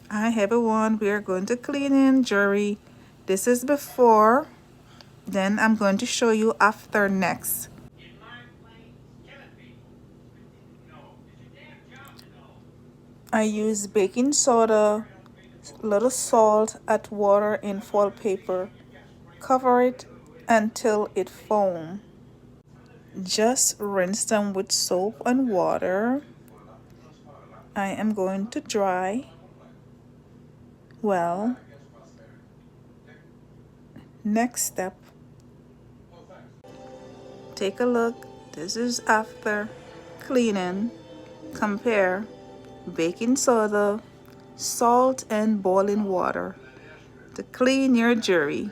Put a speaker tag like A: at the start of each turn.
A: Hi everyone, we are going to clean in jewelry. This is before, then I'm going to show you after next. I use baking soda, little salt, add water in foil paper. Cover it until it foam. Just rinse them with soap and water. I am going to dry. Well, next step, take a look. This is after cleaning. Compare baking soda, salt, and boiling water to clean your jewelry.